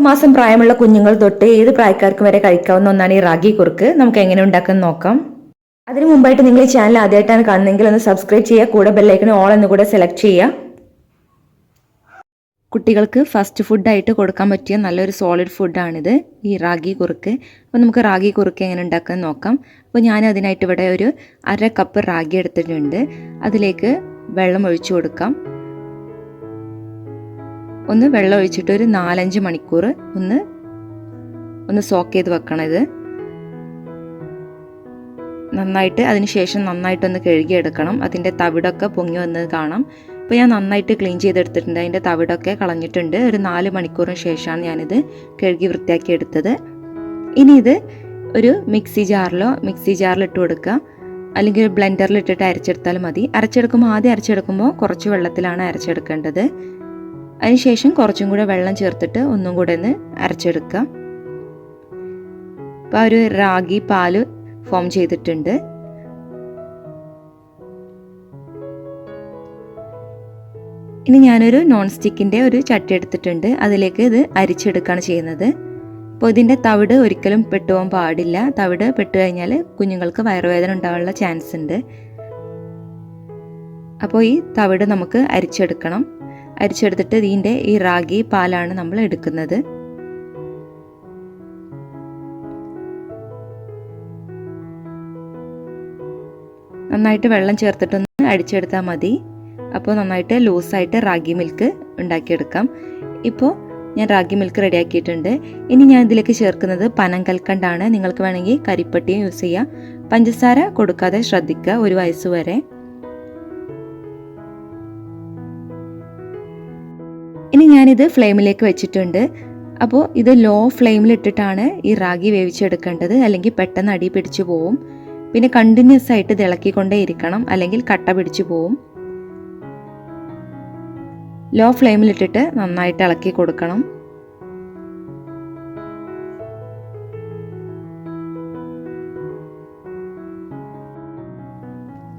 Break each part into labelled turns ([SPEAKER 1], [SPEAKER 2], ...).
[SPEAKER 1] 6 മാസം പ്രായമുള്ള കുഞ്ഞുങ്ങൾ തൊട്ട് ഏത് പ്രായക്കാർക്കും വരെ കഴിക്കാവുന്ന ഒന്നാണ് ഈ റാഗി കുറുക്ക്. നമുക്ക് എങ്ങനെ ഉണ്ടാക്കാൻ നോക്കാം. അതിനു മുമ്പായിട്ട് നിങ്ങൾ ഈ ചാനൽ ആദ്യമായിട്ടാണ് കാണുന്നതെങ്കിൽ ഒന്ന് സബ്സ്ക്രൈബ് ചെയ്യുക, കൂടെ ബെല്ലൈക്കൺ ഓൾ എന്ന് കൂടെ സെലക്ട് ചെയ്യുക. കുട്ടികൾക്ക് ഫസ്റ്റ് ഫുഡായിട്ട് കൊടുക്കാൻ പറ്റിയ നല്ലൊരു സോളിഡ് ഫുഡാണിത്, ഈ റാഗി കുറുക്ക്. അപ്പോൾ നമുക്ക് റാഗി കുറുക്ക് എങ്ങനെ ഉണ്ടാക്കാൻ നോക്കാം. അപ്പോൾ ഞാൻ അതിനായിട്ട് ഇവിടെ ഒരു 1/2 കപ്പ് റാഗി എടുത്തിട്ടുണ്ട്. അതിലേക്ക് വെള്ളം ഒഴിച്ചു കൊടുക്കാം. ഒന്ന് വെള്ളം ഒഴിച്ചിട്ട് ഒരു 4-5 മണിക്കൂർ ഒന്ന് സോക്ക് ചെയ്ത് വെക്കണം. ഇത് നന്നായിട്ട് അതിനുശേഷം നന്നായിട്ടൊന്ന് കഴുകിയെടുക്കണം. അതിൻ്റെ തവിടൊക്കെ പൊങ്ങി വന്നത് കാണാം. അപ്പോൾ ഞാൻ നന്നായിട്ട് ക്ലീൻ ചെയ്തെടുത്തിട്ടുണ്ട്. അതിൻ്റെ തവിടൊക്കെ കളഞ്ഞിട്ടുണ്ട്. ഒരു 4 മണിക്കൂറിന് ശേഷമാണ് ഞാനിത് കഴുകി വൃത്തിയാക്കി എടുത്തത്. ഇനി ഇത് ഒരു മിക്സി ജാറിൽ ഇട്ട് കൊടുക്കുക, അല്ലെങ്കിൽ ഒരു ബ്ലെൻഡറിൽ ഇട്ടിട്ട് അരച്ചെടുത്താലും മതി. ആദ്യം അരച്ചെടുക്കുമ്പോൾ കുറച്ച് വെള്ളത്തിലാണ് അരച്ചെടുക്കേണ്ടത്. അതിനുശേഷം കുറച്ചും കൂടെ വെള്ളം ചേർത്തിട്ട് ഒന്നും കൂടെ ഒന്ന് അരച്ചെടുക്കുക. അപ്പോൾ ഒരു റാഗി പാല് ഫോം ചെയ്തിട്ടുണ്ട്. ഇനി ഞാനൊരു നോൺ സ്റ്റിക്കിൻ്റെ ഒരു ചട്ടി എടുത്തിട്ടുണ്ട്. അതിലേക്ക് ഇത് അരിച്ചെടുക്കുകയാണ് ചെയ്യുന്നത്. അപ്പോൾ ഇതിൻ്റെ തവിട് ഒരിക്കലും പെട്ടുപോകാൻ പാടില്ല. തവിട് പെട്ട് കഴിഞ്ഞാൽ കുഞ്ഞുങ്ങൾക്ക് വയറുവേദന ഉണ്ടാകാനുള്ള ചാൻസ് ഉണ്ട്. അപ്പോൾ ഈ തവിട് നമുക്ക് അരിച്ചെടുക്കണം. അരിച്ചെടുത്തിട്ട് ഇതിൻ്റെ ഈ റാഗി പാലാണ് നമ്മൾ എടുക്കുന്നത്. നന്നായിട്ട് വെള്ളം ചേർത്തിട്ടൊന്ന് അടിച്ചെടുത്താൽ മതി. അപ്പോൾ നന്നായിട്ട് ലൂസായിട്ട് റാഗി മിൽക്ക് ഉണ്ടാക്കിയെടുക്കാം. ഇപ്പോൾ ഞാൻ റാഗി മിൽക്ക് റെഡിയാക്കിയിട്ടുണ്ട്. ഇനി ഞാൻ ഇതിലേക്ക് ചേർക്കുന്നത് പനങ്കൽക്കണ്ടാണ്. നിങ്ങൾക്ക് വേണമെങ്കിൽ കരിപ്പട്ടിയും യൂസ് ചെയ്യാം. പഞ്ചസാര കൊടുക്കാതെ ശ്രദ്ധിക്കുക, 1 വയസ്സ് വരെ. ഇനി ഞാനിത് ഫ്ലെയിമിലേക്ക് വെച്ചിട്ടുണ്ട്. അപ്പോൾ ഇത് ലോ ഫ്ലെയിമിൽ ഇട്ടിട്ടാണ് ഈ റാഗി വേവിച്ചെടുക്കേണ്ടത്, അല്ലെങ്കിൽ പെട്ടെന്ന് അടി പിടിച്ചു പോവും. പിന്നെ കണ്ടിന്യൂസ് ആയിട്ട് ഇത് ഇളക്കിക്കൊണ്ടേ ഇരിക്കണം, അല്ലെങ്കിൽ കട്ട പിടിച്ചു പോവും. ലോ ഫ്ലെയിമിലിട്ടിട്ട് നന്നായിട്ട് ഇളക്കി കൊടുക്കണം.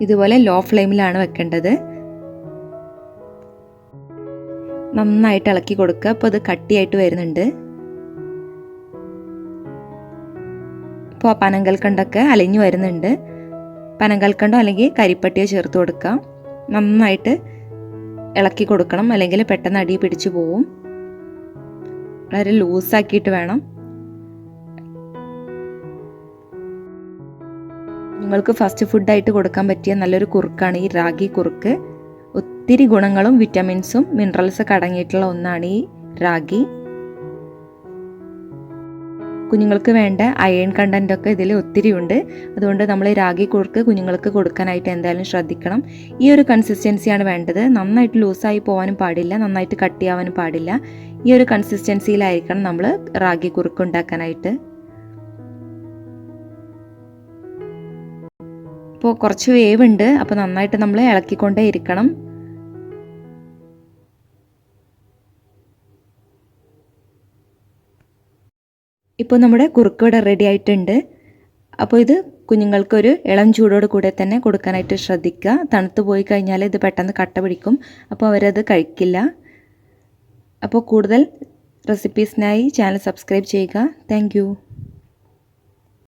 [SPEAKER 1] ഇതുപോലെ ലോ ഫ്ലെയിമിലാണ് വെക്കേണ്ടത്. നന്നായിട്ട് ഇളക്കി കൊടുക്കുക. അപ്പോൾ ഇത് കട്ടിയായിട്ട് വരുന്നുണ്ട്. ഇപ്പോൾ പനങ്കൽക്കണ്ടൊക്കെ അലിഞ്ഞു വരുന്നുണ്ട്. പനങ്കൽക്കണ്ടോ അല്ലെങ്കിൽ കരിപ്പട്ടിയോ ചേർത്ത് കൊടുക്കാം. നന്നായിട്ട് ഇളക്കി കൊടുക്കണം, അല്ലെങ്കിൽ പെട്ടെന്ന് അടി പിടിച്ചു പോവും. വളരെ ലൂസാക്കിയിട്ട് വേണം. നിങ്ങൾക്ക് ഫസ്റ്റ് ഫുഡായിട്ട് കൊടുക്കാൻ പറ്റിയ നല്ലൊരു കുറുക്കാണ് ഈ റാഗി കുറുക്ക്. ഒത്തിരി ഗുണങ്ങളും വിറ്റമിൻസും മിനറൽസൊക്കെ അടങ്ങിയിട്ടുള്ള ഒന്നാണ് ഈ റാഗി. കുഞ്ഞുങ്ങൾക്ക് വേണ്ട അയൺ കണ്ടൻറ്റൊക്കെ ഇതിൽ ഒത്തിരി ഉണ്ട്. അതുകൊണ്ട് നമ്മൾ റാഗി കുറുക്ക് കുഞ്ഞുങ്ങൾക്ക് കൊടുക്കാനായിട്ട് എന്തായാലും ശ്രദ്ധിക്കണം. ഈ ഒരു കൺസിസ്റ്റൻസിയാണ് വേണ്ടത്. നന്നായിട്ട് ലൂസായി പോകാനും പാടില്ല, നന്നായിട്ട് കട്ടിയാവാനും പാടില്ല. ഈ ഒരു കൺസിസ്റ്റൻസിയിലായിരിക്കണം നമ്മൾ റാഗി കുറുക്ക് ഉണ്ടാക്കാനായിട്ട്. ഇപ്പോൾ കുറച്ച് വേവുണ്ട്, അപ്പോൾ നന്നായിട്ട് നമ്മൾ ഇളക്കിക്കൊണ്ടേ ഇരിക്കണം. ഇപ്പോൾ നമ്മുടെ കുറുക്ക് ഇവിടെ റെഡി ആയിട്ടുണ്ട്. അപ്പോൾ ഇത് കുഞ്ഞുങ്ങൾക്കൊരു ഇളം ചൂടോട് കൂടെ തന്നെ കൊടുക്കാനായിട്ട് ശ്രദ്ധിക്കുക. തണുത്ത് പോയി കഴിഞ്ഞാൽ ഇത് പെട്ടെന്ന് കട്ട പിടിക്കും, അപ്പോൾ അവരത് കഴിക്കില്ല. അപ്പോൾ കൂടുതൽ റെസിപ്പീസിനായി ചാനൽ സബ്സ്ക്രൈബ് ചെയ്യുക. താങ്ക്